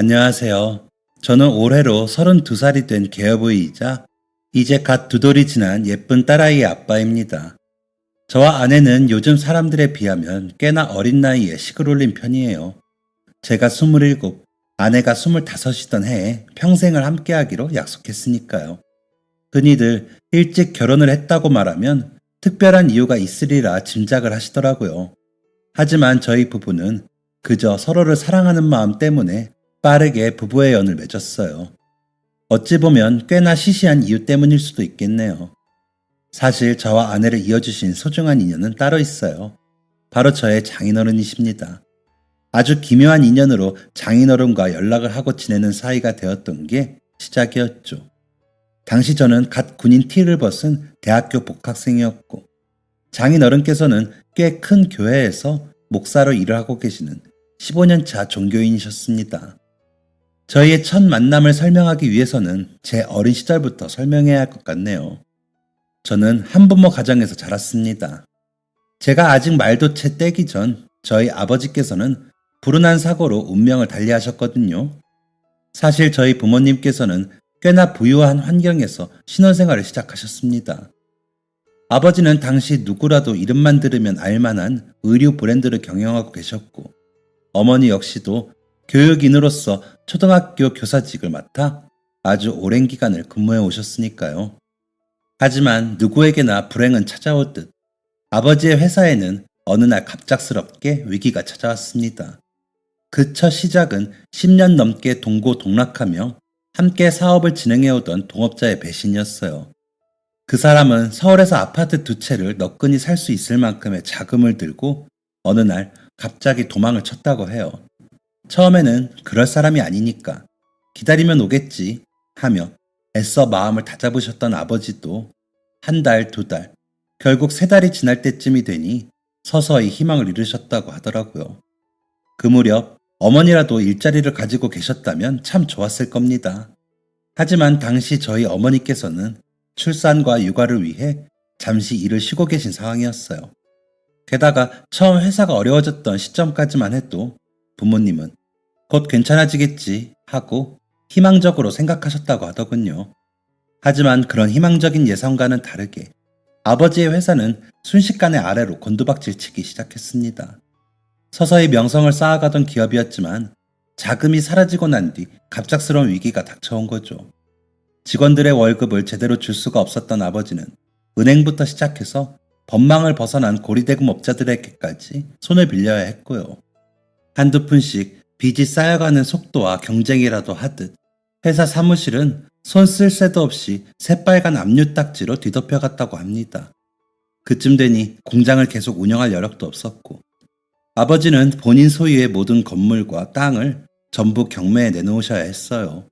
안녕하세요. 저는 올해로 32살이 된 계어부이이자 이제 갓 2돌이 지난 예쁜 딸아이의 아빠입니다. 저와 아내는 요즘 사람들에 비하면 꽤나 어린 나이에 식을 올린 편이에요. 제가 27, 아내가 25이던 해에 평생을 함께하기로 약속했으니까요. 흔히들 일찍 결혼을 했다고 말하면 특별한 이유가 있으리라 짐작을 하시더라고요. 하지만 저희 부부는 그저 서로를 사랑하는 마음 때문에 빠르게 부부의 연을 맺었어요. 어찌 보면 꽤나 시시한 이유 때문일 수도 있겠네요. 사실 저와 아내를 이어주신 소중한 인연은 따로 있어요. 바로 저의 장인어른이십니다. 아주 기묘한 인연으로 장인어른과 연락을 하고 지내는 사이가 되었던 게 시작이었죠. 당시 저는 갓 군인 T를 벗은 대학교 복학생이었고, 장인어른께서는 꽤 큰 교회에서 목사로 일을 하고 계시는 15년차 종교인이셨습니다. 저희의 첫 만남을 설명하기 위해서는 제 어린 시절부터 설명해야 할 것 같네요. 저는 한부모 가정에서 자랐습니다. 제가 아직 말도 채 떼기 전 저희 아버지께서는 불운한 사고로 운명을 달리하셨거든요. 사실 저희 부모님께서는 꽤나 부유한 환경에서 신혼생활을 시작하셨습니다. 아버지는 당시 누구라도 이름만 들으면 알만한 의류 브랜드를 경영하고 계셨고, 어머니 역시도 교육인으로서 초등학교 교사직을 맡아 아주 오랜 기간을 근무해 오셨으니까요. 하지만 누구에게나 불행은 찾아오듯 아버지의 회사에는 어느 날 갑작스럽게 위기가 찾아왔습니다. 그 첫 시작은 10년 넘게 동고동락하며 함께 사업을 진행해오던 동업자의 배신이었어요. 그 사람은 서울에서 아파트 2채를 너끈히 살 수 있을 만큼의 자금을 들고 어느 날 갑자기 도망을 쳤다고 해요. 처음에는 그럴 사람이 아니니까 기다리면 오겠지 하며 애써 마음을 다잡으셨던 아버지도 1달, 2달, 결국 3달이 지날 때쯤이 되니 서서히 희망을 잃으셨다고 하더라고요. 그 무렵 어머니라도 일자리를 가지고 계셨다면 참 좋았을 겁니다. 하지만 당시 저희 어머니께서는 출산과 육아를 위해 잠시 일을 쉬고 계신 상황이었어요. 게다가 처음 회사가 어려워졌던 시점까지만 해도 부모님은 곧 괜찮아지겠지 하고 희망적으로 생각하셨다고 하더군요. 하지만 그런 희망적인 예상과는 다르게 아버지의 회사는 순식간에 아래로 곤두박질 치기 시작했습니다. 서서히 명성을 쌓아가던 기업이었지만 자금이 사라지고 난 뒤 갑작스러운 위기가 닥쳐온 거죠. 직원들의 월급을 제대로 줄 수가 없었던 아버지는 은행부터 시작해서 법망을 벗어난 고리대금 업자들에게까지 손을 빌려야 했고요. 한두 푼씩 빚이 쌓여가는 속도와 경쟁이라도 하듯 회사 사무실은 손 쓸 새도 없이 새빨간 압류딱지로 뒤덮여갔다고 합니다. 그쯤 되니 공장을 계속 운영할 여력도 없었고, 아버지는 본인 소유의 모든 건물과 땅을 전부 경매에 내놓으셔야 했어요.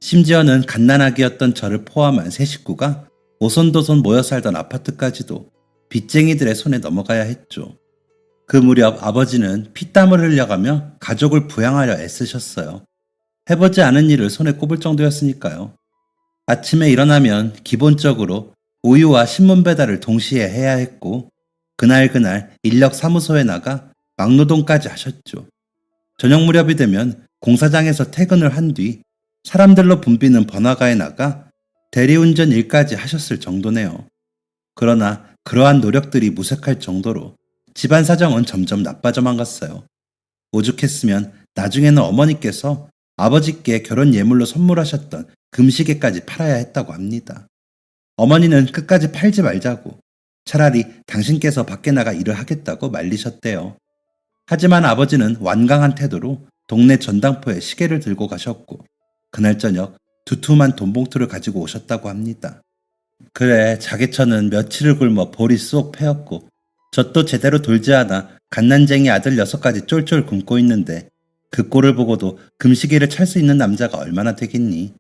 심지어는 갓난아기였던 저를 포함한 세 식구가 오손도손 모여 살던 아파트까지도 빚쟁이들의 손에 넘어가야 했죠. 그 무렵 아버지는 피땀을 흘려가며 가족을 부양하려 애쓰셨어요. 해보지 않은 일을 손에 꼽을 정도였으니까요. 아침에 일어나면 기본적으로 우유와 신문 배달을 동시에 해야 했고, 그날 인력사무소에 나가 막노동까지 하셨죠. 저녁 무렵이 되면 공사장에서 퇴근을 한 뒤 사람들로 붐비는 번화가에 나가 대리운전 일까지 하셨을 정도네요. 그러나 그러한 노력들이 무색할 정도로 집안 사정은 점점 나빠져만 갔어요. 오죽했으면 나중에는 어머니께서 아버지께 결혼 예물로 선물하셨던 금시계까지 팔아야 했다고 합니다. 어머니는 끝까지 팔지 말자고, 차라리 당신께서 밖에 나가 일을 하겠다고 말리셨대요. 하지만 아버지는 완강한 태도로 동네 전당포에 시계를 들고 가셨고, 그날 저녁 두툼한 돈봉투를 가지고 오셨다고 합니다. 그래, 자기처는 며칠을 굶어 볼이 쏙 패였고, 젖도 제대로 돌지 않아 갓난쟁이 아들 6가지 쫄쫄 굶고 있는데 그 꼴을 보고도 금시계를 찰 수 있는 남자가 얼마나 되겠니?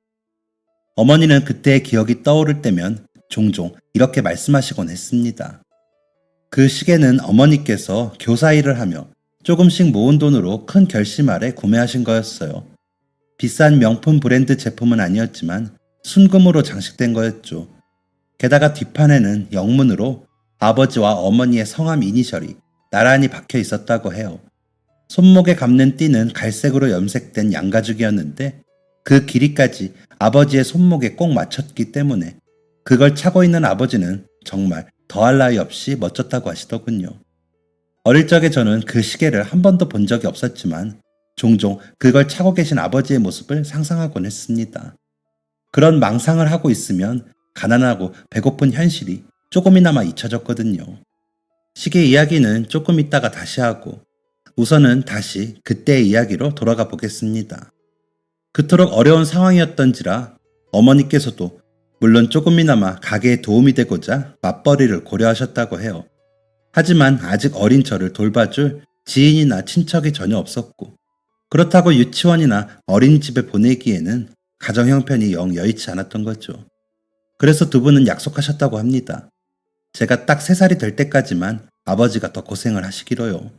어머니는 그때의 기억이 떠오를 때면 종종 이렇게 말씀하시곤 했습니다. 그 시계는 어머니께서 교사 일을 하며 조금씩 모은 돈으로 큰 결심 아래 구매하신 거였어요. 비싼 명품 브랜드 제품은 아니었지만 순금으로 장식된 거였죠. 게다가 뒷판에는 영문으로 아버지와 어머니의 성함 이니셜이 나란히 박혀 있었다고 해요. 손목에 감는 띠는 갈색으로 염색된 양가죽이었는데 그 길이까지 아버지의 손목에 꼭 맞췄기 때문에 그걸 차고 있는 아버지는 정말 더할 나위 없이 멋졌다고 하시더군요. 어릴 적에 저는 그 시계를 한 번도 본 적이 없었지만 종종 그걸 차고 계신 아버지의 모습을 상상하곤 했습니다. 그런 망상을 하고 있으면 가난하고 배고픈 현실이 조금이나마 잊혀졌거든요. 시계 이야기는 조금 있다가 다시 하고 우선은 다시 그때의 이야기로 돌아가 보겠습니다. 그토록 어려운 상황이었던지라 어머니께서도 물론 조금이나마 가게에 도움이 되고자 맞벌이를 고려하셨다고 해요. 하지만 아직 어린 저를 돌봐줄 지인이나 친척이 전혀 없었고 그렇다고 유치원이나 어린이집에 보내기에는 가정 형편이 영 여의치 않았던 거죠. 그래서 두 분은 약속하셨다고 합니다. 제가 딱 3살이 될 때까지만 아버지가 더 고생을 하시기로요.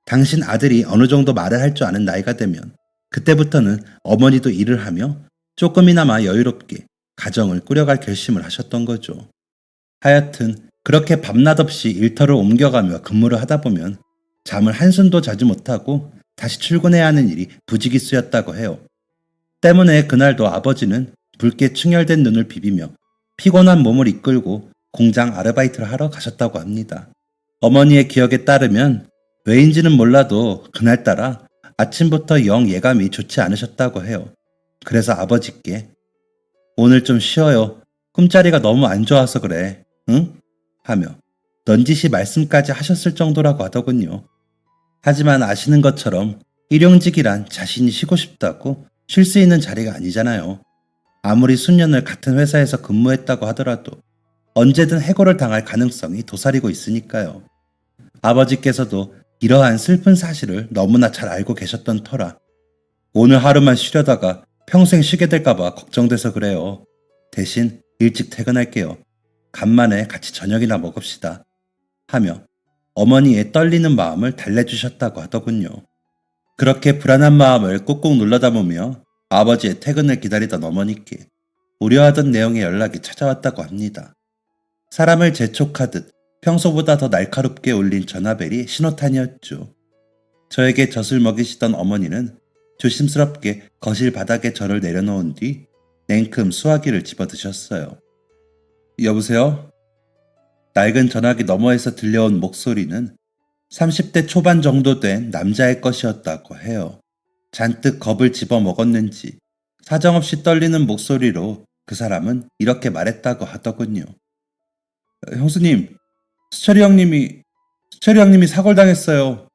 당신 아들이 어느 정도 말을 할 줄 아는 나이가 되면 그때부터는 어머니도 일을 하며 조금이나마 여유롭게 가정을 꾸려갈 결심을 하셨던 거죠. 하여튼 그렇게 밤낮 없이 일터를 옮겨가며 근무를 하다 보면 잠을 한숨도 자지 못하고 다시 출근해야 하는 일이 부지기수였다고 해요. 때문에 그날도 아버지는 붉게 충혈된 눈을 비비며 피곤한 몸을 이끌고 공장 아르바이트를 하러 가셨다고 합니다. 어머니의 기억에 따르면 왜인지는 몰라도 그날따라 아침부터 영 예감이 좋지 않으셨다고 해요. 그래서 아버지께 오늘 좀 쉬어요. 꿈자리가 너무 안 좋아서 그래. 응? 하며 넌지시 말씀까지 하셨을 정도라고 하더군요. 하지만 아시는 것처럼 일용직이란 자신이 쉬고 싶다고 쉴 수 있는 자리가 아니잖아요. 아무리 수년을 같은 회사에서 근무했다고 하더라도 언제든 해고를 당할 가능성이 도사리고 있으니까요. 아버지께서도 이러한 슬픈 사실을 너무나 잘 알고 계셨던 터라 오늘 하루만 쉬려다가 평생 쉬게 될까봐 걱정돼서 그래요. 대신 일찍 퇴근할게요. 간만에 같이 저녁이나 먹읍시다. 하며 어머니의 떨리는 마음을 달래주셨다고 하더군요. 그렇게 불안한 마음을 꾹꾹 눌러 담으며 아버지의 퇴근을 기다리던 어머니께 우려하던 내용의 연락이 찾아왔다고 합니다. 사람을 재촉하듯 평소보다 더 날카롭게 울린 전화벨이 신호탄이었죠. 저에게 젖을 먹이시던 어머니는 조심스럽게 거실 바닥에 저를 내려놓은 뒤 냉큼 수화기를 집어드셨어요. 여보세요? 낡은 전화기 너머에서 들려온 목소리는 30대 초반 정도 된 남자의 것이었다고 해요. 잔뜩 겁을 집어먹었는지 사정없이 떨리는 목소리로 그 사람은 이렇게 말했다고 하더군요. 형수님, 수철이 형님이 사골당했어요.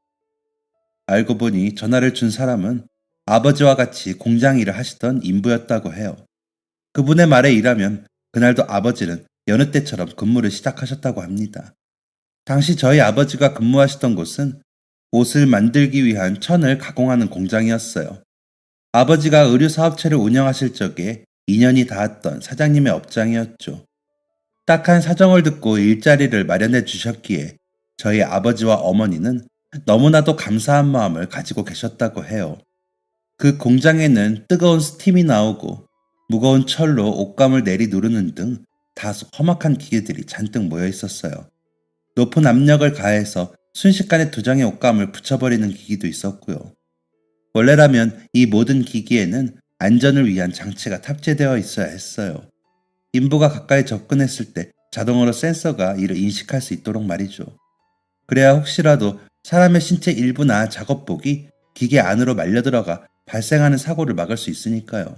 알고 보니 전화를 준 사람은 아버지와 같이 공장 일을 하시던 인부였다고 해요. 그분의 말에 의하면 그날도 아버지는 여느 때처럼 근무를 시작하셨다고 합니다. 당시 저희 아버지가 근무하시던 곳은 옷을 만들기 위한 천을 가공하는 공장이었어요. 아버지가 의류 사업체를 운영하실 적에 인연이 닿았던 사장님의 업장이었죠. 딱한 사정을 듣고 일자리를 마련해 주셨기에 저희 아버지와 어머니는 너무나도 감사한 마음을 가지고 계셨다고 해요. 그 공장에는 뜨거운 스팀이 나오고 무거운 철로 옷감을 내리 누르는 등 다소 험악한 기계들이 잔뜩 모여 있었어요. 높은 압력을 가해서 순식간에 2장의 옷감을 붙여버리는 기기도 있었고요. 원래라면 이 모든 기기에는 안전을 위한 장치가 탑재되어 있어야 했어요. 인부가 가까이 접근했을 때 자동으로 센서가 이를 인식할 수 있도록 말이죠. 그래야 혹시라도 사람의 신체 일부나 작업복이 기계 안으로 말려들어가 발생하는 사고를 막을 수 있으니까요.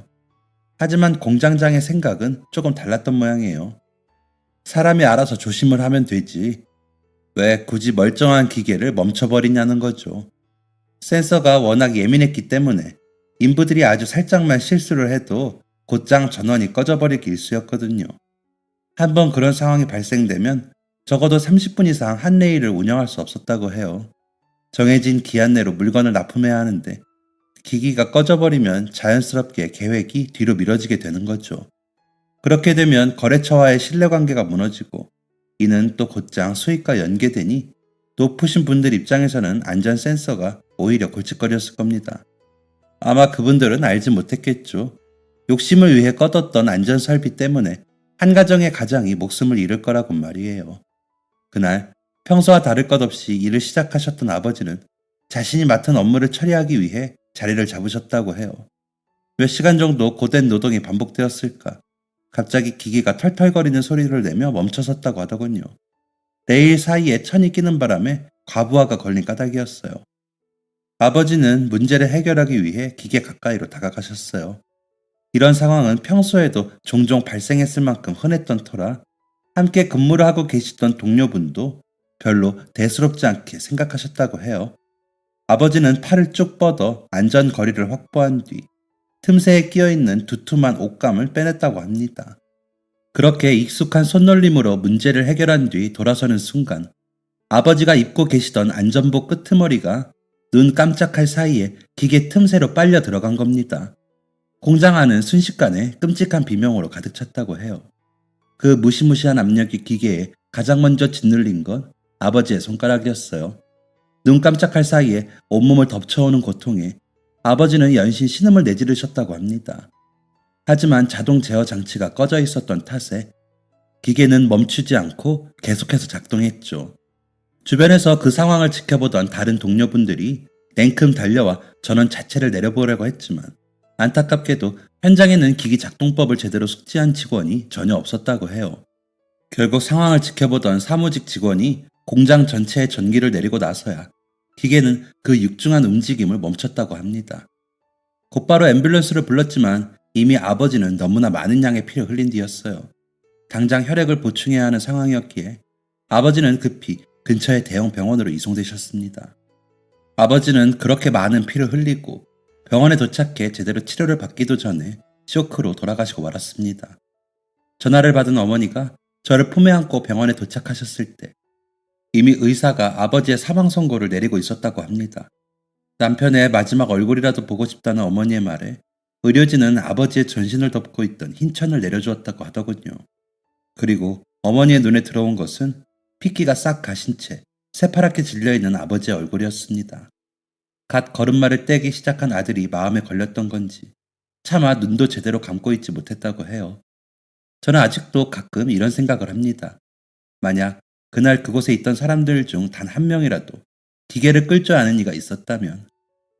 하지만 공장장의 생각은 조금 달랐던 모양이에요. 사람이 알아서 조심을 하면 되지. 왜 굳이 멀쩡한 기계를 멈춰버리냐는 거죠. 센서가 워낙 예민했기 때문에 인부들이 아주 살짝만 실수를 해도 곧장 전원이 꺼져버릴 일수였거든요. 한번 그런 상황이 발생되면 적어도 30분 이상 한 레일을 운영할 수 없었다고 해요. 정해진 기한 내로 물건을 납품해야 하는데 기기가 꺼져버리면 자연스럽게 계획이 뒤로 미뤄지게 되는 거죠. 그렇게 되면 거래처와의 신뢰관계가 무너지고 이는 또 곧장 수익과 연계되니 높으신 분들 입장에서는 안전 센서가 오히려 골칫거리였을 겁니다. 아마 그분들은 알지 못했겠죠. 욕심을 위해 꺼뒀던 안전설비 때문에 한 가정의 가장이 목숨을 잃을 거라고 말이에요. 그날 평소와 다를 것 없이 일을 시작하셨던 아버지는 자신이 맡은 업무를 처리하기 위해 자리를 잡으셨다고 해요. 몇 시간 정도 고된 노동이 반복되었을까? 갑자기 기계가 털털거리는 소리를 내며 멈춰섰다고 하더군요. 레일 사이에 천이 끼는 바람에 과부하가 걸린 까닭이었어요. 아버지는 문제를 해결하기 위해 기계 가까이로 다가가셨어요. 이런 상황은 평소에도 종종 발생했을 만큼 흔했던 터라 함께 근무를 하고 계시던 동료분도 별로 대수롭지 않게 생각하셨다고 해요. 아버지는 팔을 쭉 뻗어 안전 거리를 확보한 뒤 틈새에 끼어있는 두툼한 옷감을 빼냈다고 합니다. 그렇게 익숙한 손놀림으로 문제를 해결한 뒤 돌아서는 순간 아버지가 입고 계시던 안전복 끄트머리가 눈 깜짝할 사이에 기계 틈새로 빨려 들어간 겁니다. 공장 안은 순식간에 끔찍한 비명으로 가득 찼다고 해요. 그 무시무시한 압력이 기계에 가장 먼저 짓눌린 건 아버지의 손가락이었어요. 눈 깜짝할 사이에 온몸을 덮쳐오는 고통에 아버지는 연신 신음을 내지르셨다고 합니다. 하지만 자동 제어 장치가 꺼져 있었던 탓에 기계는 멈추지 않고 계속해서 작동했죠. 주변에서 그 상황을 지켜보던 다른 동료분들이 냉큼 달려와 전원 자체를 내려보려고 했지만 안타깝게도 현장에는 기기 작동법을 제대로 숙지한 직원이 전혀 없었다고 해요. 결국 상황을 지켜보던 사무직 직원이 공장 전체에 전기를 내리고 나서야 기계는 그 육중한 움직임을 멈췄다고 합니다. 곧바로 앰뷸런스를 불렀지만 이미 아버지는 너무나 많은 양의 피를 흘린 뒤였어요. 당장 혈액을 보충해야 하는 상황이었기에 아버지는 급히 근처의 대형 병원으로 이송되셨습니다. 아버지는 그렇게 많은 피를 흘리고 병원에 도착해 제대로 치료를 받기도 전에 쇼크로 돌아가시고 말았습니다. 전화를 받은 어머니가 저를 품에 안고 병원에 도착하셨을 때 이미 의사가 아버지의 사망 선고를 내리고 있었다고 합니다. 남편의 마지막 얼굴이라도 보고 싶다는 어머니의 말에 의료진은 아버지의 전신을 덮고 있던 흰 천을 내려주었다고 하더군요. 그리고 어머니의 눈에 들어온 것은 핏기가 싹 가신 채 새파랗게 질려있는 아버지의 얼굴이었습니다. 갓 걸음마를 떼기 시작한 아들이 마음에 걸렸던 건지 차마 눈도 제대로 감고 있지 못했다고 해요. 저는 아직도 가끔 이런 생각을 합니다. 만약 그날 그곳에 있던 사람들 중 단 한 명이라도 기계를 끌 줄 아는 이가 있었다면,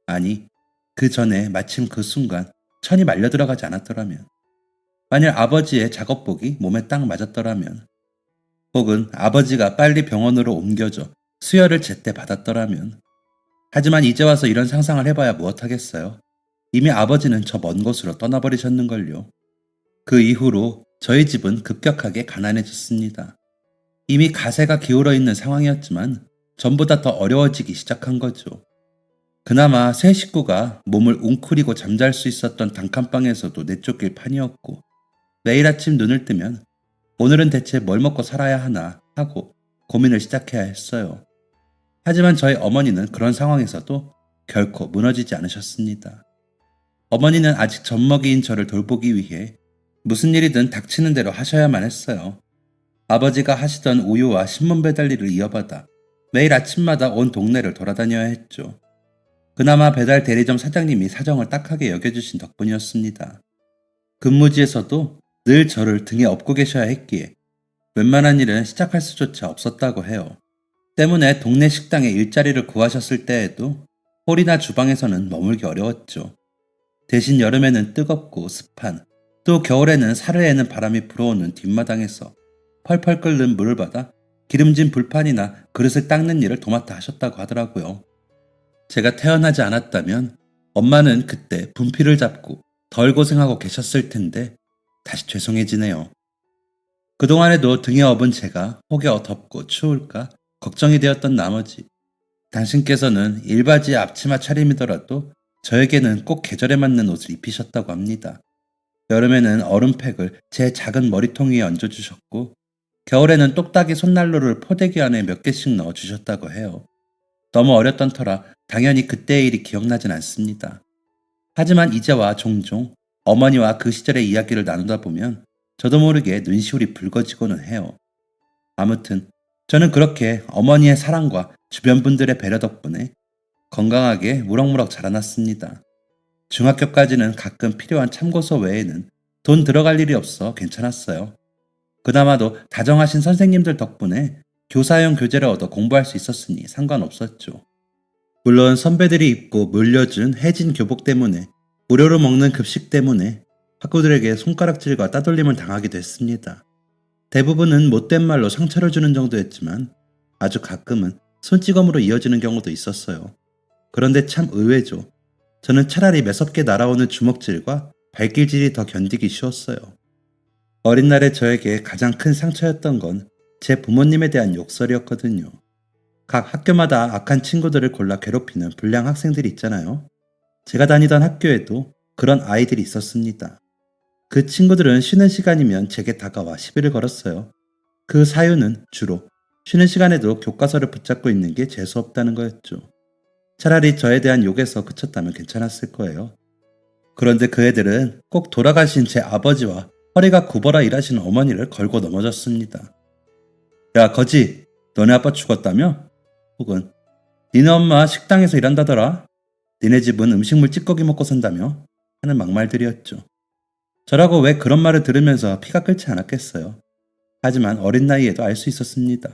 아니, 그 전에 마침 그 순간 천이 말려 들어가지 않았더라면, 만약 아버지의 작업복이 몸에 딱 맞았더라면, 혹은 아버지가 빨리 병원으로 옮겨져 수혈을 제때 받았더라면. 하지만 이제 와서 이런 상상을 해봐야 무엇하겠어요. 이미 아버지는 저 먼 곳으로 떠나버리셨는걸요. 그 이후로 저희 집은 급격하게 가난해졌습니다. 이미 가세가 기울어 있는 상황이었지만 전보다 더 어려워지기 시작한 거죠. 그나마 세 식구가 몸을 웅크리고 잠잘 수 있었던 단칸방에서도 내쫓길 판이었고, 매일 아침 눈을 뜨면 오늘은 대체 뭘 먹고 살아야 하나 하고 고민을 시작해야 했어요. 하지만 저희 어머니는 그런 상황에서도 결코 무너지지 않으셨습니다. 어머니는 아직 젖먹이인 저를 돌보기 위해 무슨 일이든 닥치는 대로 하셔야만 했어요. 아버지가 하시던 우유와 신문 배달 일을 이어받아 매일 아침마다 온 동네를 돌아다녀야 했죠. 그나마 배달 대리점 사장님이 사정을 딱하게 여겨주신 덕분이었습니다. 근무지에서도 늘 저를 등에 업고 계셔야 했기에 웬만한 일은 시작할 수조차 없었다고 해요. 때문에 동네 식당에 일자리를 구하셨을 때에도 홀이나 주방에서는 머물기 어려웠죠. 대신 여름에는 뜨겁고 습한, 또 겨울에는 살을 애는 바람이 불어오는 뒷마당에서 펄펄 끓는 물을 받아 기름진 불판이나 그릇을 닦는 일을 도맡아 하셨다고 하더라고요. 제가 태어나지 않았다면 엄마는 그때 분필을 잡고 덜 고생하고 계셨을 텐데 다시 죄송해지네요. 그동안에도 등에 업은 제가 혹여 덥고 추울까 걱정이 되었던 나머지 당신께서는 일바지 앞치마 차림이더라도 저에게는 꼭 계절에 맞는 옷을 입히셨다고 합니다. 여름에는 얼음팩을 제 작은 머리통 위에 얹어주셨고 겨울에는 똑딱이 손난로를 포대기 안에 몇 개씩 넣어주셨다고 해요. 너무 어렸던 터라 당연히 그때의 일이 기억나진 않습니다. 하지만 이제와 종종 어머니와 그 시절의 이야기를 나누다 보면 저도 모르게 눈시울이 붉어지고는 해요. 아무튼 저는 그렇게 어머니의 사랑과 주변 분들의 배려 덕분에 건강하게 무럭무럭 자라났습니다. 중학교까지는 가끔 필요한 참고서 외에는 돈 들어갈 일이 없어 괜찮았어요. 그나마도 다정하신 선생님들 덕분에 교사용 교재를 얻어 공부할 수 있었으니 상관없었죠. 물론 선배들이 입고 물려준 해진 교복 때문에, 무료로 먹는 급식 때문에 학우들에게 손가락질과 따돌림을 당하기도 했습니다. 대부분은 못된 말로 상처를 주는 정도였지만 아주 가끔은 손찌검으로 이어지는 경우도 있었어요. 그런데 참 의외죠. 저는 차라리 매섭게 날아오는 주먹질과 발길질이 더 견디기 쉬웠어요. 어린 날에 저에게 가장 큰 상처였던 건 제 부모님에 대한 욕설이었거든요. 각 학교마다 악한 친구들을 골라 괴롭히는 불량 학생들이 있잖아요. 제가 다니던 학교에도 그런 아이들이 있었습니다. 그 친구들은 쉬는 시간이면 제게 다가와 시비를 걸었어요. 그 사유는 주로 쉬는 시간에도 교과서를 붙잡고 있는 게 재수없다는 거였죠. 차라리 저에 대한 욕에서 그쳤다면 괜찮았을 거예요. 그런데 그 애들은 꼭 돌아가신 제 아버지와 허리가 굽어라 일하시는 어머니를 걸고 넘어졌습니다. 야, 거지, 너네 아빠 죽었다며? 혹은 니네 엄마 식당에서 일한다더라? 니네 집은 음식물 찌꺼기 먹고 산다며? 하는 막말들이었죠. 저라고 왜 그런 말을 들으면서 피가 끓지 않았겠어요. 하지만 어린 나이에도 알 수 있었습니다.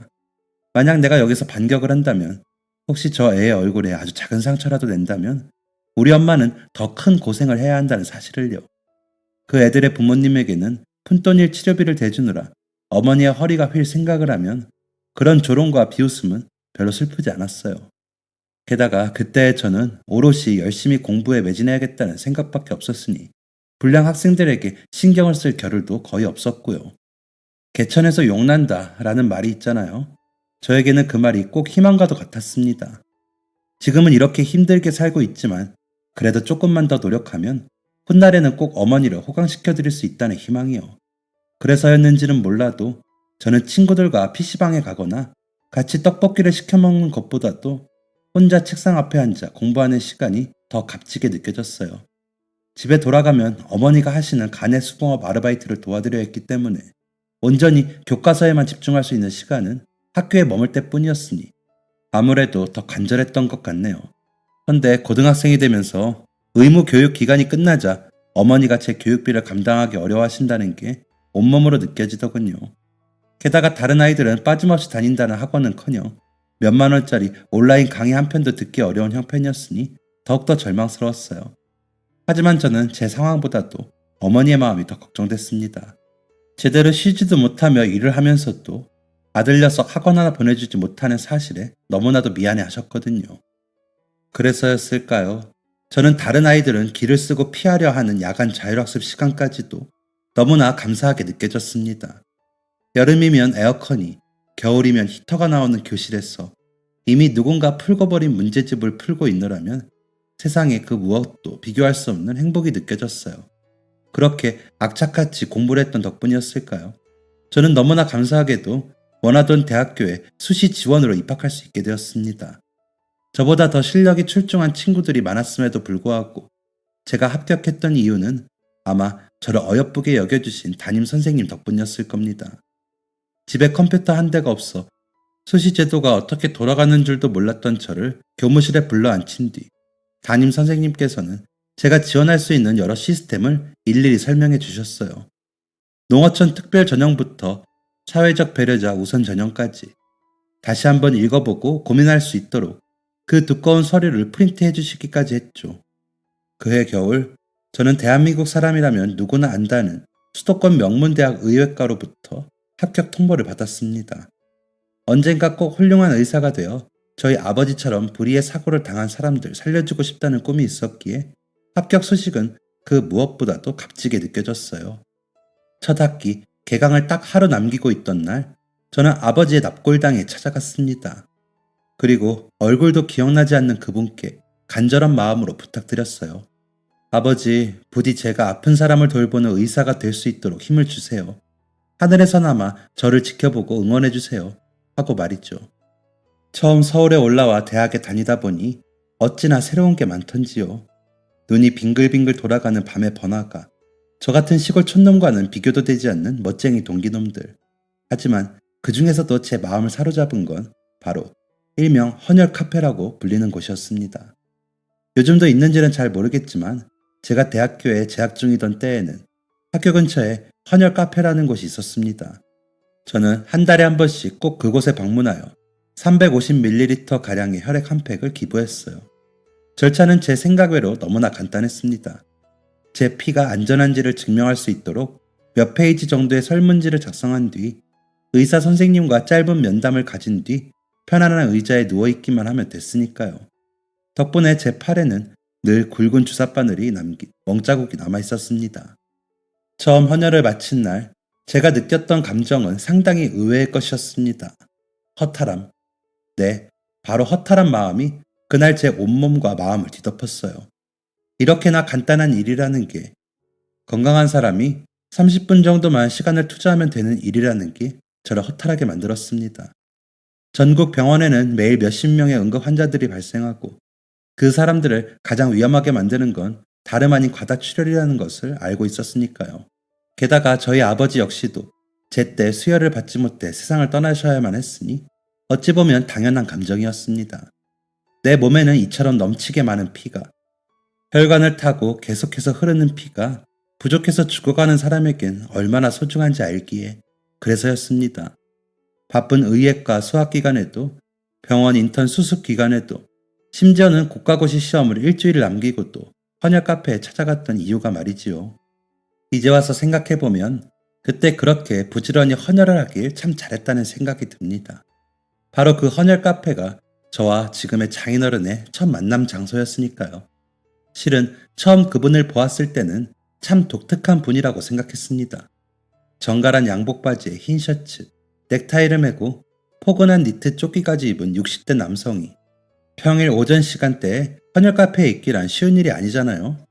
만약 내가 여기서 반격을 한다면, 혹시 저 애의 얼굴에 아주 작은 상처라도 낸다면 우리 엄마는 더 큰 고생을 해야 한다는 사실을요. 그 애들의 부모님에게는 푼돈일 치료비를 대주느라 어머니의 허리가 휠 생각을 하면 그런 조롱과 비웃음은 별로 슬프지 않았어요. 게다가 그때 저는 오롯이 열심히 공부에 매진해야겠다는 생각밖에 없었으니 불량 학생들에게 신경을 쓸 겨를도 거의 없었고요. 개천에서 용난다 라는 말이 있잖아요. 저에게는 그 말이 꼭 희망과도 같았습니다. 지금은 이렇게 힘들게 살고 있지만 그래도 조금만 더 노력하면 훗날에는 꼭 어머니를 호강시켜드릴 수 있다는 희망이요. 그래서였는지는 몰라도 저는 친구들과 PC방에 가거나 같이 떡볶이를 시켜 먹는 것보다도 혼자 책상 앞에 앉아 공부하는 시간이 더 값지게 느껴졌어요. 집에 돌아가면 어머니가 하시는 가내 수공업 아르바이트를 도와드려야 했기 때문에 온전히 교과서에만 집중할 수 있는 시간은 학교에 머물 때뿐이었으니 아무래도 더 간절했던 것 같네요. 그런데 고등학생이 되면서 의무 교육 기간이 끝나자 어머니가 제 교육비를 감당하기 어려워하신다는 게 온몸으로 느껴지더군요. 게다가 다른 아이들은 빠짐없이 다닌다는 학원은커녕 몇만 원짜리 온라인 강의 한 편도 듣기 어려운 형편이었으니 더욱더 절망스러웠어요. 하지만 저는 제 상황보다도 어머니의 마음이 더 걱정됐습니다. 제대로 쉬지도 못하며 일을 하면서도 아들 녀석 학원 하나 보내주지 못하는 사실에 너무나도 미안해 하셨거든요. 그래서였을까요? 저는 다른 아이들은 길을 쓰고 피하려 하는 야간 자율학습 시간까지도 너무나 감사하게 느껴졌습니다. 여름이면 에어컨이, 겨울이면 히터가 나오는 교실에서 이미 누군가 풀고버린 문제집을 풀고 있노라면 세상에 그 무엇도 비교할 수 없는 행복이 느껴졌어요. 그렇게 악착같이 공부를 했던 덕분이었을까요? 저는 너무나 감사하게도 원하던 대학교에 수시 지원으로 입학할 수 있게 되었습니다. 저보다 더 실력이 출중한 친구들이 많았음에도 불구하고 제가 합격했던 이유는 아마 저를 어여쁘게 여겨주신 담임 선생님 덕분이었을 겁니다. 집에 컴퓨터 한 대가 없어 수시 제도가 어떻게 돌아가는 줄도 몰랐던 저를 교무실에 불러 앉힌 뒤 담임 선생님께서는 제가 지원할 수 있는 여러 시스템을 일일이 설명해 주셨어요. 농어촌 특별 전형부터 사회적 배려자 우선 전형까지 다시 한번 읽어보고 고민할 수 있도록 그 두꺼운 서류를 프린트해 주시기까지 했죠. 그해 겨울 저는 대한민국 사람이라면 누구나 안다는 수도권 명문대학 의외과로부터 합격 통보를 받았습니다. 언젠가 꼭 훌륭한 의사가 되어 저희 아버지처럼 불의의 사고를 당한 사람들 살려주고 싶다는 꿈이 있었기에 합격 소식은 그 무엇보다도 값지게 느껴졌어요. 첫 학기 개강을 딱 하루 남기고 있던 날 저는 아버지의 납골당에 찾아갔습니다. 그리고 얼굴도 기억나지 않는 그분께 간절한 마음으로 부탁드렸어요. 아버지, 부디 제가 아픈 사람을 돌보는 의사가 될 수 있도록 힘을 주세요. 하늘에서나마 저를 지켜보고 응원해 주세요. 하고 말이죠. 처음 서울에 올라와 대학에 다니다 보니 어찌나 새로운 게 많던지요. 눈이 빙글빙글 돌아가는 밤의 번화가, 저 같은 시골 촌놈과는 비교도 되지 않는 멋쟁이 동기놈들. 하지만 그 중에서도 제 마음을 사로잡은 건 바로 일명 헌혈 카페라고 불리는 곳이었습니다. 요즘도 있는지는 잘 모르겠지만 제가 대학교에 재학 중이던 때에는 학교 근처에 헌혈 카페라는 곳이 있었습니다. 저는 한 달에 한 번씩 꼭 그곳에 방문하여 350ml 가량의 혈액 한 팩을 기부했어요. 절차는 제 생각외로 너무나 간단했습니다. 제 피가 안전한지를 증명할 수 있도록 몇 페이지 정도의 설문지를 작성한 뒤 의사 선생님과 짧은 면담을 가진 뒤 편안한 의자에 누워있기만 하면 됐으니까요. 덕분에 제 팔에는 늘 굵은 주사바늘이 남긴 멍자국이 남아있었습니다. 처음 헌혈을 마친 날 제가 느꼈던 감정은 상당히 의외의 것이었습니다. 허탈함. 네, 바로 허탈한 마음이 그날 제 온몸과 마음을 뒤덮었어요. 이렇게나 간단한 일이라는 게, 건강한 사람이 30분 정도만 시간을 투자하면 되는 일이라는 게 저를 허탈하게 만들었습니다. 전국 병원에는 매일 몇십 명의 응급 환자들이 발생하고 그 사람들을 가장 위험하게 만드는 건 다름 아닌 과다출혈이라는 것을 알고 있었으니까요. 게다가 저희 아버지 역시도 제때 수혈을 받지 못해 세상을 떠나셔야만 했으니 어찌 보면 당연한 감정이었습니다. 내 몸에는 이처럼 넘치게 많은 피가, 혈관을 타고 계속해서 흐르는 피가 부족해서 죽어가는 사람에겐 얼마나 소중한지 알기에 그래서였습니다. 바쁜 의예과 수학기간에도, 병원 인턴 수습기간에도, 심지어는 국가고시 시험을 일주일 남기고도 헌혈 카페에 찾아갔던 이유가 말이지요. 이제 와서 생각해보면 그때 그렇게 부지런히 헌혈을 하길 참 잘했다는 생각이 듭니다. 바로 그 헌혈 카페가 저와 지금의 장인어른의 첫 만남 장소였으니까요. 실은 처음 그분을 보았을 때는 참 독특한 분이라고 생각했습니다. 정갈한 양복 바지에 흰 셔츠, 넥타이를 매고 포근한 니트 조끼까지 입은 60대 남성이 평일 오전 시간대에 헌혈 카페에 있기란 쉬운 일이 아니잖아요.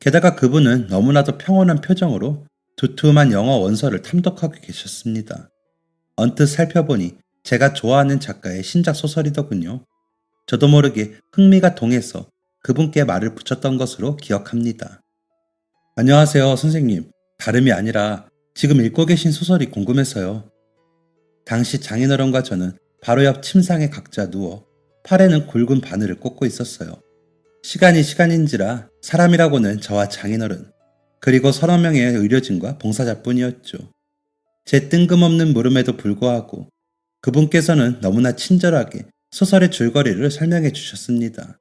게다가 그분은 너무나도 평온한 표정으로 두툼한 영어 원서를 탐독하고 계셨습니다. 언뜻 살펴보니 제가 좋아하는 작가의 신작 소설이더군요. 저도 모르게 흥미가 동해서 그분께 말을 붙였던 것으로 기억합니다. 안녕하세요, 선생님. 다름이 아니라 지금 읽고 계신 소설이 궁금해서요. 당시 장인어른과 저는 바로 옆 침상에 각자 누워 팔에는 굵은 바늘을 꽂고 있었어요. 시간이 시간인지라 사람이라고는 저와 장인어른, 그리고 서너 명의 의료진과 봉사자뿐이었죠. 제 뜬금없는 물음에도 불구하고 그분께서는 너무나 친절하게 소설의 줄거리를 설명해 주셨습니다.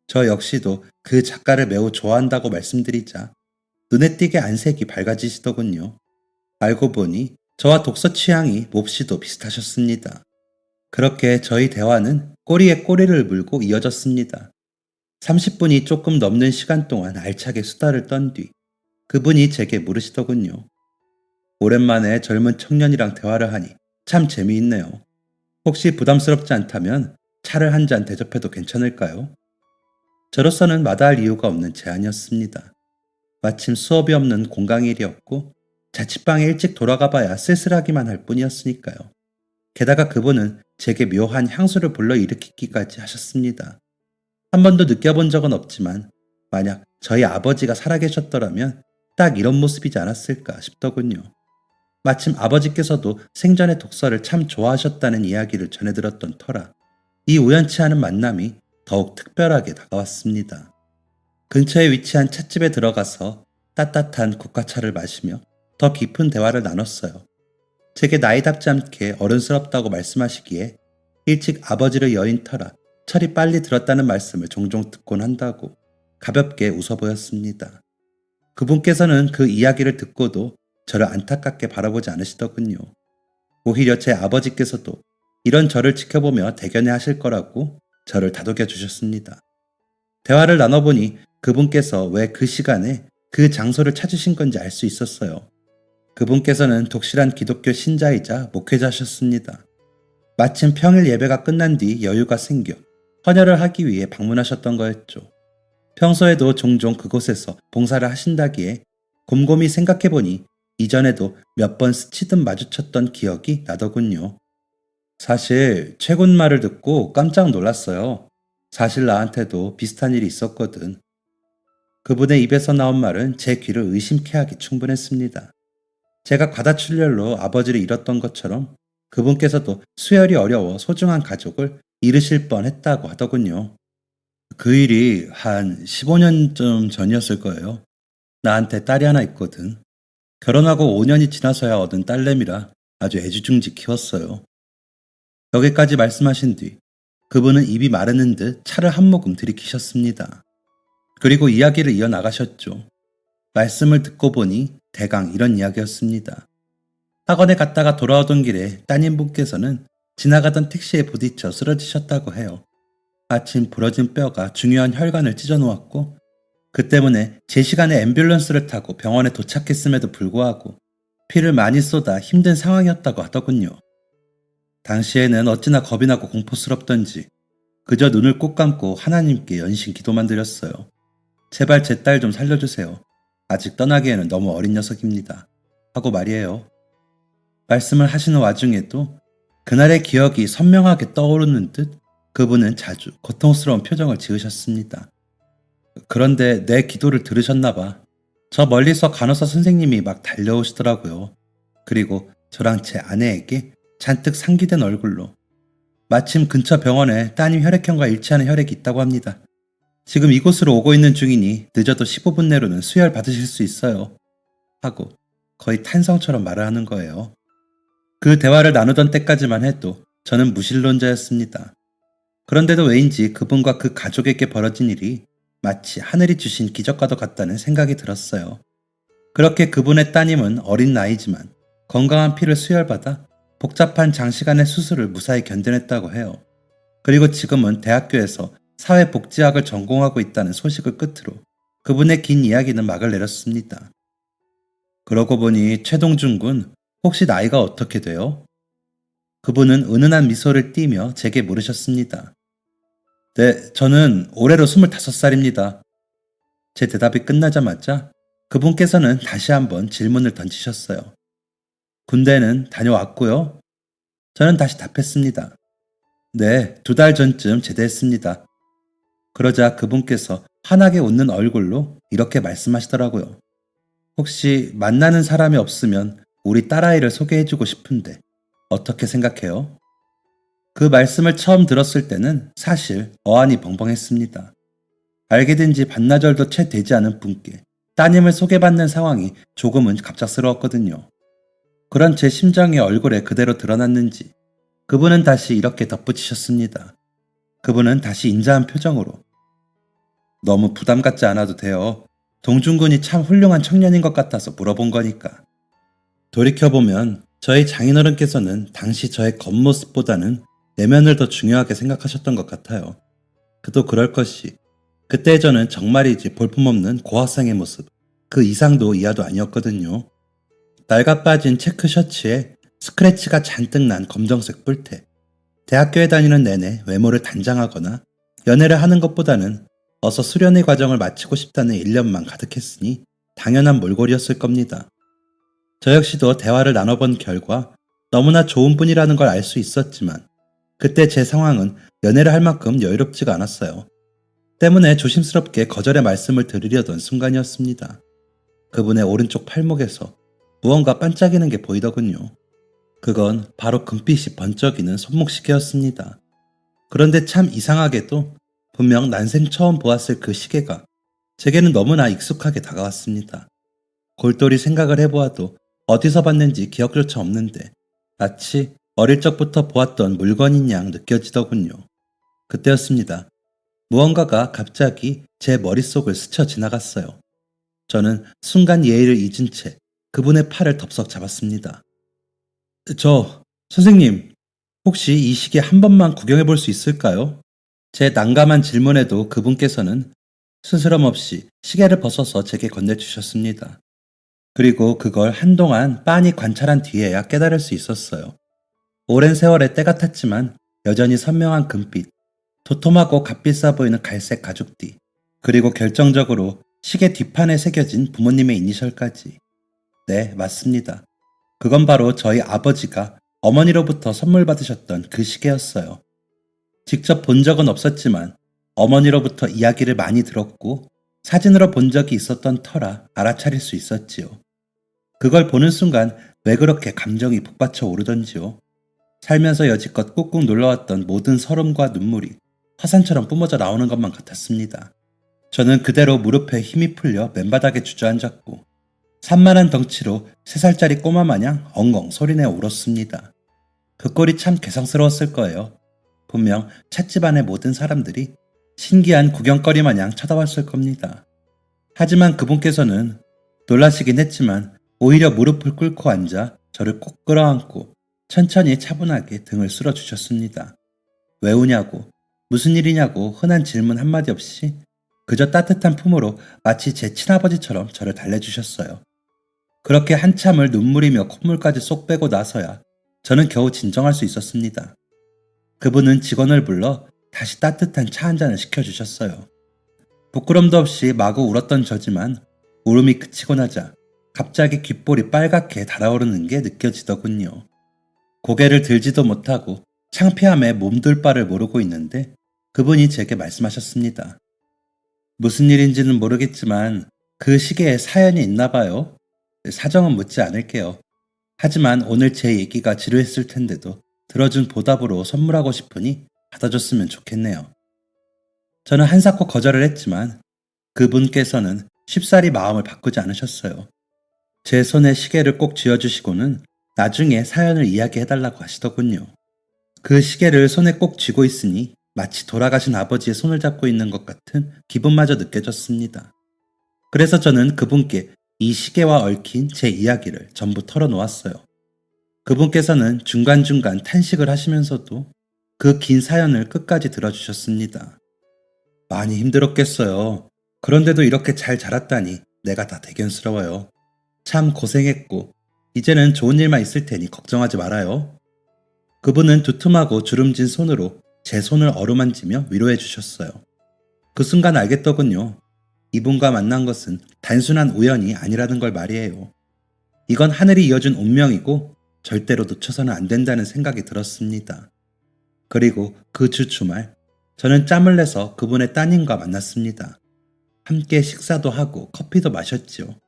저 역시도 그 작가를 매우 좋아한다고 말씀드리자 눈에 띄게 안색이 밝아지시더군요. 알고 보니 저와 독서 취향이 몹시도 비슷하셨습니다. 그렇게 저희 대화는 꼬리에 꼬리를 물고 이어졌습니다. 30분이 조금 넘는 시간 동안 알차게 수다를 떤 뒤 그분이 제게 물으시더군요. 오랜만에 젊은 청년이랑 대화를 하니 참 재미있네요. 혹시 부담스럽지 않다면 차를 한 잔 대접해도 괜찮을까요? 저로서는 마다할 이유가 없는 제안이었습니다. 마침 수업이 없는 공강일이었고 자취방에 일찍 돌아가 봐야 쓸쓸하기만 할 뿐이었으니까요. 게다가 그분은 제게 묘한 향수를 불러일으키기까지 하셨습니다. 한 번도 느껴본 적은 없지만 만약 저희 아버지가 살아계셨더라면 딱 이런 모습이지 않았을까 싶더군요. 마침 아버지께서도 생전에 독서를 참 좋아하셨다는 이야기를 전해들었던 터라 이 우연치 않은 만남이 더욱 특별하게 다가왔습니다. 근처에 위치한 찻집에 들어가서 따뜻한 국화차를 마시며 더 깊은 대화를 나눴어요. 제게 나이답지 않게 어른스럽다고 말씀하시기에 일찍 아버지를 여인 터라 철이 빨리 들었다는 말씀을 종종 듣곤 한다고 가볍게 웃어 보였습니다. 그분께서는 그 이야기를 듣고도 저를 안타깝게 바라보지 않으시더군요. 오히려 제 아버지께서도 이런 저를 지켜보며 대견해 하실 거라고 저를 다독여 주셨습니다. 대화를 나눠보니 그분께서 왜 그 시간에 그 장소를 찾으신 건지 알 수 있었어요. 그분께서는 독실한 기독교 신자이자 목회자셨습니다. 마침 평일 예배가 끝난 뒤 여유가 생겨 헌혈을 하기 위해 방문하셨던 거였죠. 평소에도 종종 그곳에서 봉사를 하신다기에 곰곰이 생각해보니 이전에도 몇 번 스치듯 마주쳤던 기억이 나더군요. 사실 최군 말을 듣고 깜짝 놀랐어요. 사실 나한테도 비슷한 일이 있었거든. 그분의 입에서 나온 말은 제 귀를 의심케 하기 충분했습니다. 제가 과다출혈로 아버지를 잃었던 것처럼 그분께서도 수혈이 어려워 소중한 가족을 잃으실 뻔했다고 하더군요. 그 일이 한 15년쯤 전이었을 거예요. 나한테 딸이 하나 있거든. 결혼하고 5년이 지나서야 얻은 딸내미라 아주 애지중지 키웠어요. 여기까지 말씀하신 뒤 그분은 입이 마르는 듯 차를 한 모금 들이키셨습니다. 그리고 이야기를 이어나가셨죠. 말씀을 듣고 보니 대강 이런 이야기였습니다. 학원에 갔다가 돌아오던 길에 따님분께서는 지나가던 택시에 부딪혀 쓰러지셨다고 해요. 마침 부러진 뼈가 중요한 혈관을 찢어놓았고 그 때문에 제 시간에 앰뷸런스를 타고 병원에 도착했음에도 불구하고 피를 많이 쏟아 힘든 상황이었다고 하더군요. 당시에는 어찌나 겁이 나고 공포스럽던지 그저 눈을 꼭 감고 하나님께 연신 기도만 드렸어요. 제발 제 딸 좀 살려주세요. 아직 떠나기에는 너무 어린 녀석입니다. 하고 말이에요. 말씀을 하시는 와중에도 그날의 기억이 선명하게 떠오르는 듯 그분은 자주 고통스러운 표정을 지으셨습니다. 그런데 내 기도를 들으셨나 봐. 저 멀리서 간호사 선생님이 막 달려오시더라고요. 그리고 저랑 제 아내에게 잔뜩 상기된 얼굴로 마침 근처 병원에 따님 혈액형과 일치하는 혈액이 있다고 합니다. 지금 이곳으로 오고 있는 중이니 늦어도 15분 내로는 수혈 받으실 수 있어요. 하고 거의 탄성처럼 말을 하는 거예요. 그 대화를 나누던 때까지만 해도 저는 무신론자였습니다. 그런데도 왜인지 그분과 그 가족에게 벌어진 일이 마치 하늘이 주신 기적과도 같다는 생각이 들었어요. 그렇게 그분의 따님은 어린 나이지만 건강한 피를 수혈받아 복잡한 장시간의 수술을 무사히 견뎌냈다고 해요. 그리고 지금은 대학교에서 사회복지학을 전공하고 있다는 소식을 끝으로 그분의 긴 이야기는 막을 내렸습니다. 그러고 보니 최동준 군 혹시 나이가 어떻게 돼요? 그분은 은은한 미소를 띠며 제게 물으셨습니다. 네, 저는 올해로 25살입니다. 제 대답이 끝나자마자 그분께서는 다시 한번 질문을 던지셨어요. 군대는 다녀왔고요. 저는 다시 답했습니다. 네, 2달 전쯤 제대했습니다. 그러자 그분께서 환하게 웃는 얼굴로 이렇게 말씀하시더라고요. 혹시 만나는 사람이 없으면 우리 딸아이를 소개해주고 싶은데 어떻게 생각해요? 그 말씀을 처음 들었을 때는 사실 어안이 벙벙했습니다. 알게 된 지 반나절도 채 되지 않은 분께 따님을 소개받는 상황이 조금은 갑작스러웠거든요. 그런 제 심정이 얼굴에 그대로 드러났는지 그분은 다시 이렇게 덧붙이셨습니다. 그분은 다시 인자한 표정으로 너무 부담 갖지 않아도 돼요. 동준군이 참 훌륭한 청년인 것 같아서 물어본 거니까. 돌이켜보면 저희 장인어른께서는 당시 저의 겉모습보다는 내면을 더 중요하게 생각하셨던 것 같아요. 그도 그럴 것이 그때 저는 정말이지 볼품없는 고학생의 모습 그 이상도 이하도 아니었거든요. 낡아 빠진 체크 셔츠에 스크래치가 잔뜩 난 검정색 뿔테. 대학교에 다니는 내내 외모를 단장하거나 연애를 하는 것보다는 어서 수련의 과정을 마치고 싶다는 일념만 가득했으니 당연한 몰골이었을 겁니다. 저 역시도 대화를 나눠본 결과 너무나 좋은 분이라는 걸 알 수 있었지만 그때 제 상황은 연애를 할 만큼 여유롭지가 않았어요. 때문에 조심스럽게 거절의 말씀을 드리려던 순간이었습니다. 그분의 오른쪽 팔목에서 무언가 반짝이는 게 보이더군요. 그건 바로 금빛이 번쩍이는 손목시계였습니다. 그런데 참 이상하게도 분명 난생 처음 보았을 그 시계가 제게는 너무나 익숙하게 다가왔습니다. 골똘히 생각을 해보아도 어디서 봤는지 기억조차 없는데 마치 어릴 적부터 보았던 물건인 양 느껴지더군요. 그때였습니다. 무언가가 갑자기 제 머릿속을 스쳐 지나갔어요. 저는 순간 예의를 잊은 채 그분의 팔을 덥석 잡았습니다. 선생님, 혹시 이 시계 한 번만 구경해 볼 수 있을까요? 제 난감한 질문에도 그분께서는 스스럼 없이 시계를 벗어서 제게 건네주셨습니다. 그리고 그걸 한동안 빤히 관찰한 뒤에야 깨달을 수 있었어요. 오랜 세월의 때가 탔지만 여전히 선명한 금빛, 도톰하고 값비싸 보이는 갈색 가죽띠, 그리고 결정적으로 시계 뒷판에 새겨진 부모님의 이니셜까지. 네, 맞습니다. 그건 바로 저희 아버지가 어머니로부터 선물 받으셨던 그 시계였어요. 직접 본 적은 없었지만 어머니로부터 이야기를 많이 들었고 사진으로 본 적이 있었던 터라 알아차릴 수 있었지요. 그걸 보는 순간 왜 그렇게 감정이 북받쳐 오르던지요. 살면서 여지껏 꾹꾹 눌러왔던 모든 서름과 눈물이 화산처럼 뿜어져 나오는 것만 같았습니다. 저는 그대로 무릎에 힘이 풀려 맨바닥에 주저앉았고 산만한 덩치로 3살짜리 꼬마 마냥 엉엉 소리내어 울었습니다. 그 꼴이 참 개성스러웠을 거예요. 분명 찻집 안의 모든 사람들이 신기한 구경거리 마냥 쳐다봤을 겁니다. 하지만 그분께서는 놀라시긴 했지만 오히려 무릎을 꿇고 앉아 저를 꼭 끌어안고 천천히 차분하게 등을 쓸어주셨습니다. 왜 우냐고, 무슨 일이냐고 흔한 질문 한마디 없이 그저 따뜻한 품으로 마치 제 친아버지처럼 저를 달래주셨어요. 그렇게 한참을 눈물이며 콧물까지 쏙 빼고 나서야 저는 겨우 진정할 수 있었습니다. 그분은 직원을 불러 다시 따뜻한 차 한 잔을 시켜주셨어요. 부끄럼도 없이 마구 울었던 저지만 울음이 그치고 나자 갑자기 귓볼이 빨갛게 달아오르는 게 느껴지더군요. 고개를 들지도 못하고 창피함에 몸둘 바를 모르고 있는데 그분이 제게 말씀하셨습니다. 무슨 일인지는 모르겠지만 그 시계에 사연이 있나 봐요. 사정은 묻지 않을게요. 하지만 오늘 제 얘기가 지루했을 텐데도 들어준 보답으로 선물하고 싶으니 받아줬으면 좋겠네요. 저는 한사코 거절을 했지만 그분께서는 쉽사리 마음을 바꾸지 않으셨어요. 제 손에 시계를 꼭 쥐어주시고는 나중에 사연을 이야기해달라고 하시더군요. 그 시계를 손에 꼭 쥐고 있으니 마치 돌아가신 아버지의 손을 잡고 있는 것 같은 기분마저 느껴졌습니다. 그래서 저는 그분께 이 시계와 얽힌 제 이야기를 전부 털어놓았어요. 그분께서는 중간중간 탄식을 하시면서도 그 긴 사연을 끝까지 들어주셨습니다. 많이 힘들었겠어요. 그런데도 이렇게 잘 자랐다니 내가 다 대견스러워요. 참 고생했고 이제는 좋은 일만 있을 테니 걱정하지 말아요. 그분은 두툼하고 주름진 손으로 제 손을 어루만지며 위로해 주셨어요. 그 순간 알겠더군요. 이분과 만난 것은 단순한 우연이 아니라는 걸 말이에요. 이건 하늘이 이어준 운명이고 절대로 놓쳐서는 안 된다는 생각이 들었습니다. 그리고 그 주 주말 저는 짬을 내서 그분의 따님과 만났습니다. 함께 식사도 하고 커피도 마셨지요.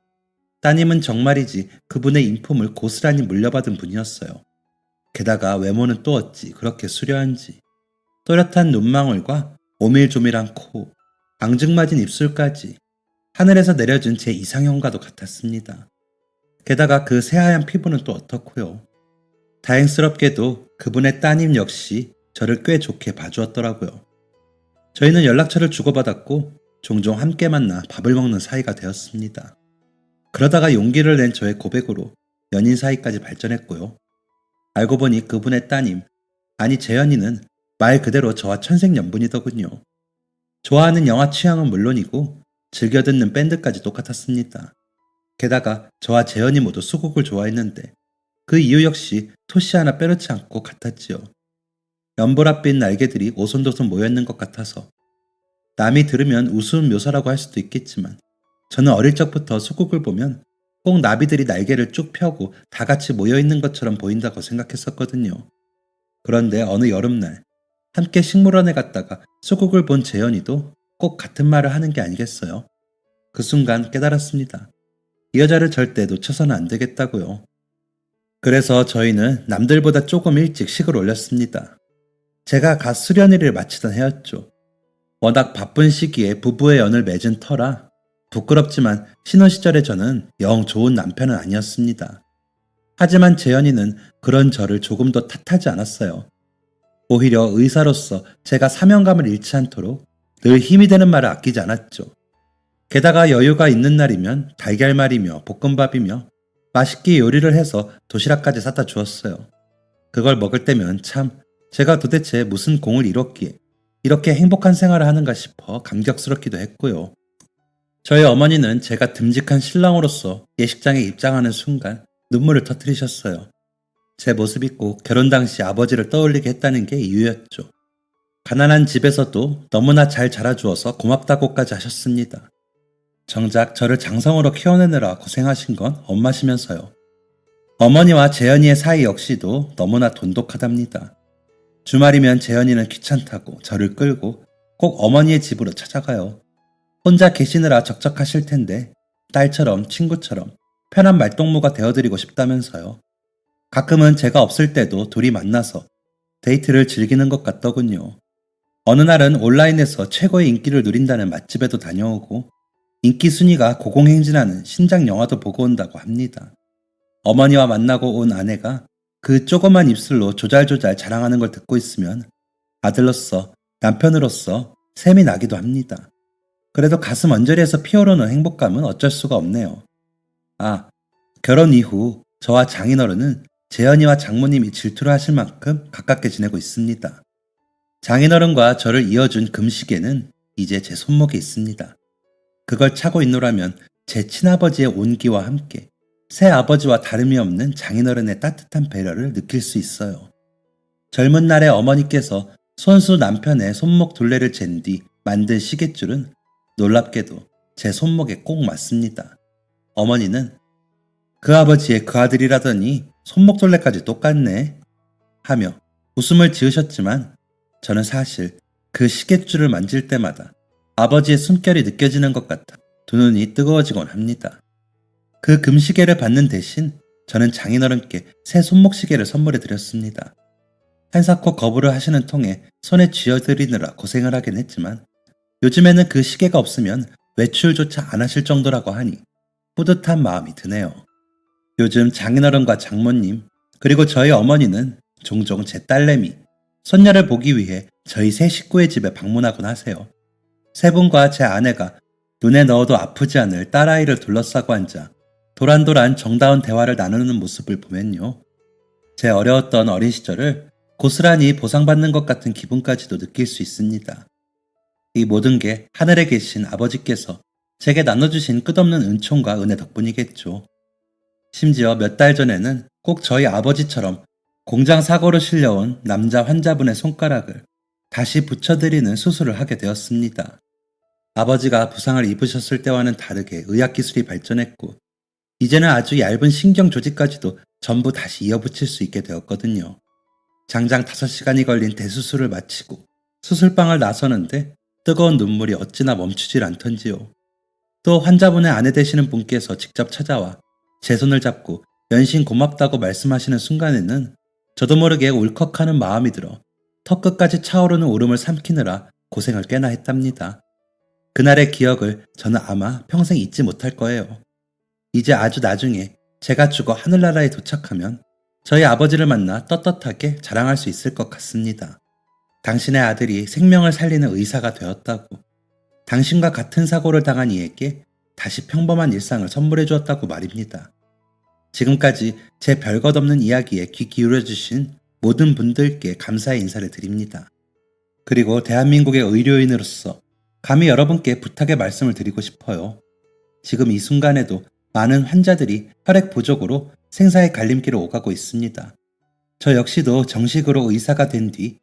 따님은 정말이지 그분의 인품을 고스란히 물려받은 분이었어요. 게다가 외모는 또 어찌 그렇게 수려한지. 또렷한 눈망울과 오밀조밀한 코, 앙증맞은 입술까지 하늘에서 내려준 제 이상형과도 같았습니다. 게다가 그 새하얀 피부는 또 어떻고요. 다행스럽게도 그분의 따님 역시 저를 꽤 좋게 봐주었더라고요. 저희는 연락처를 주고받았고 종종 함께 만나 밥을 먹는 사이가 되었습니다. 그러다가 용기를 낸 저의 고백으로 연인 사이까지 발전했고요. 알고 보니 그분의 따님, 아니 재현이는 말 그대로 저와 천생연분이더군요. 좋아하는 영화 취향은 물론이고 즐겨 듣는 밴드까지 똑같았습니다. 게다가 저와 재현이 모두 수국을 좋아했는데 그 이유 역시 토시 하나 빼놓지 않고 같았지요. 연보랏빛 날개들이 오손도손 모여있는 것 같아서 남이 들으면 우스운 묘사라고 할 수도 있겠지만 저는 어릴 적부터 수국을 보면 꼭 나비들이 날개를 쭉 펴고 다 같이 모여있는 것처럼 보인다고 생각했었거든요. 그런데 어느 여름날 함께 식물원에 갔다가 수국을 본 재현이도 꼭 같은 말을 하는 게 아니겠어요? 그 순간 깨달았습니다. 이 여자를 절대 놓쳐서는 안 되겠다고요. 그래서 저희는 남들보다 조금 일찍 식을 올렸습니다. 제가 갓 수련회를 마치던 해였죠. 워낙 바쁜 시기에 부부의 연을 맺은 터라 부끄럽지만 신혼 시절의 저는 영 좋은 남편은 아니었습니다. 하지만 재현이는 그런 저를 조금도 탓하지 않았어요. 오히려 의사로서 제가 사명감을 잃지 않도록 늘 힘이 되는 말을 아끼지 않았죠. 게다가 여유가 있는 날이면 달걀말이며 볶음밥이며 맛있게 요리를 해서 도시락까지 사다 주었어요. 그걸 먹을 때면 참 제가 도대체 무슨 공을 이뤘기에 이렇게 행복한 생활을 하는가 싶어 감격스럽기도 했고요. 저희 어머니는 제가 듬직한 신랑으로서 예식장에 입장하는 순간 눈물을 터뜨리셨어요. 제 모습이 꼭 결혼 당시 아버지를 떠올리게 했다는 게 이유였죠. 가난한 집에서도 너무나 잘 자라주어서 고맙다고까지 하셨습니다. 정작 저를 장성으로 키워내느라 고생하신 건 엄마시면서요. 어머니와 재현이의 사이 역시도 너무나 돈독하답니다. 주말이면 재현이는 귀찮다고 저를 끌고 꼭 어머니의 집으로 찾아가요. 혼자 계시느라 적적하실 텐데 딸처럼 친구처럼 편한 말동무가 되어드리고 싶다면서요. 가끔은 제가 없을 때도 둘이 만나서 데이트를 즐기는 것 같더군요. 어느 날은 온라인에서 최고의 인기를 누린다는 맛집에도 다녀오고 인기 순위가 고공행진하는 신작 영화도 보고 온다고 합니다. 어머니와 만나고 온 아내가 그 조그만 입술로 조잘조잘 자랑하는 걸 듣고 있으면 아들로서, 남편으로서 셈이 나기도 합니다. 그래도 가슴 언저리에서 피어오르는 행복감은 어쩔 수가 없네요. 아, 결혼 이후 저와 장인어른은 재현이와 장모님이 질투를 하실 만큼 가깝게 지내고 있습니다. 장인어른과 저를 이어준 금시계는 이제 제 손목에 있습니다. 그걸 차고 있노라면 제 친아버지의 온기와 함께 새아버지와 다름이 없는 장인어른의 따뜻한 배려를 느낄 수 있어요. 젊은 날에 어머니께서 손수 남편의 손목 둘레를 잰 뒤 만든 시계줄은 놀랍게도 제 손목에 꼭 맞습니다. 어머니는 그 아버지의 그 아들이라더니 손목 둘레까지 똑같네 하며 웃음을 지으셨지만 저는 사실 그 시계줄을 만질 때마다 아버지의 숨결이 느껴지는 것 같아 두 눈이 뜨거워지곤 합니다. 그 금시계를 받는 대신 저는 장인어른께 새 손목시계를 선물해 드렸습니다. 한사코 거부를 하시는 통에 손에 쥐어드리느라 고생을 하긴 했지만 요즘에는 그 시계가 없으면 외출조차 안 하실 정도라고 하니 뿌듯한 마음이 드네요. 요즘 장인어른과 장모님 그리고 저희 어머니는 종종 제 딸내미, 손녀를 보기 위해 저희 세 식구의 집에 방문하곤 하세요. 세 분과 제 아내가 눈에 넣어도 아프지 않을 딸아이를 둘러싸고 앉아 도란도란 정다운 대화를 나누는 모습을 보면요. 제 어려웠던 어린 시절을 고스란히 보상받는 것 같은 기분까지도 느낄 수 있습니다. 이 모든 게 하늘에 계신 아버지께서 제게 나눠주신 끝없는 은총과 은혜 덕분이겠죠. 심지어 몇 달 전에는 꼭 저희 아버지처럼 공장 사고로 실려온 남자 환자분의 손가락을 다시 붙여드리는 수술을 하게 되었습니다. 아버지가 부상을 입으셨을 때와는 다르게 의학기술이 발전했고 이제는 아주 얇은 신경 조직까지도 전부 다시 이어붙일 수 있게 되었거든요. 장장 5시간이 걸린 대수술을 마치고 수술방을 나서는데 뜨거운 눈물이 어찌나 멈추질 않던지요. 또 환자분의 아내 되시는 분께서 직접 찾아와 제 손을 잡고 연신 고맙다고 말씀하시는 순간에는 저도 모르게 울컥하는 마음이 들어 턱끝까지 차오르는 울음을 삼키느라 고생을 꽤나 했답니다. 그날의 기억을 저는 아마 평생 잊지 못할 거예요. 이제 아주 나중에 제가 죽어 하늘나라에 도착하면 저희 아버지를 만나 떳떳하게 자랑할 수 있을 것 같습니다. 당신의 아들이 생명을 살리는 의사가 되었다고, 당신과 같은 사고를 당한 이에게 다시 평범한 일상을 선물해 주었다고 말입니다. 지금까지 제 별것 없는 이야기에 귀 기울여 주신 모든 분들께 감사의 인사를 드립니다. 그리고 대한민국의 의료인으로서 감히 여러분께 부탁의 말씀을 드리고 싶어요. 지금 이 순간에도 많은 환자들이 혈액 부족으로 생사의 갈림길을 오가고 있습니다. 저 역시도 정식으로 의사가 된 뒤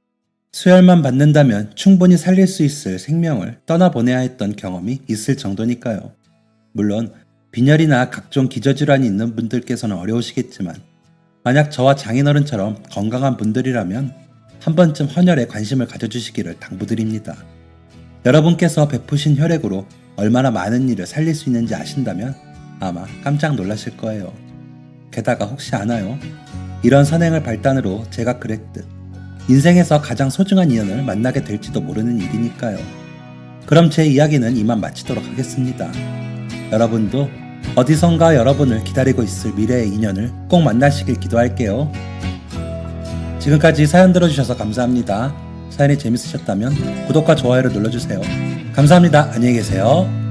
수혈만 받는다면 충분히 살릴 수 있을 생명을 떠나보내야 했던 경험이 있을 정도니까요. 물론 빈혈이나 각종 기저질환이 있는 분들께서는 어려우시겠지만 만약 저와 장인어른처럼 건강한 분들이라면 한 번쯤 헌혈에 관심을 가져주시기를 당부드립니다. 여러분께서 베푸신 혈액으로 얼마나 많은 일을 살릴 수 있는지 아신다면 아마 깜짝 놀라실 거예요. 게다가 혹시 아나요? 이런 선행을 발단으로 제가 그랬듯 인생에서 가장 소중한 인연을 만나게 될지도 모르는 일이니까요. 그럼 제 이야기는 이만 마치도록 하겠습니다. 여러분도 어디선가 여러분을 기다리고 있을 미래의 인연을 꼭 만나시길 기도할게요. 지금까지 사연 들어주셔서 감사합니다. 사연이 재밌으셨다면 구독과 좋아요를 눌러주세요. 감사합니다. 안녕히 계세요.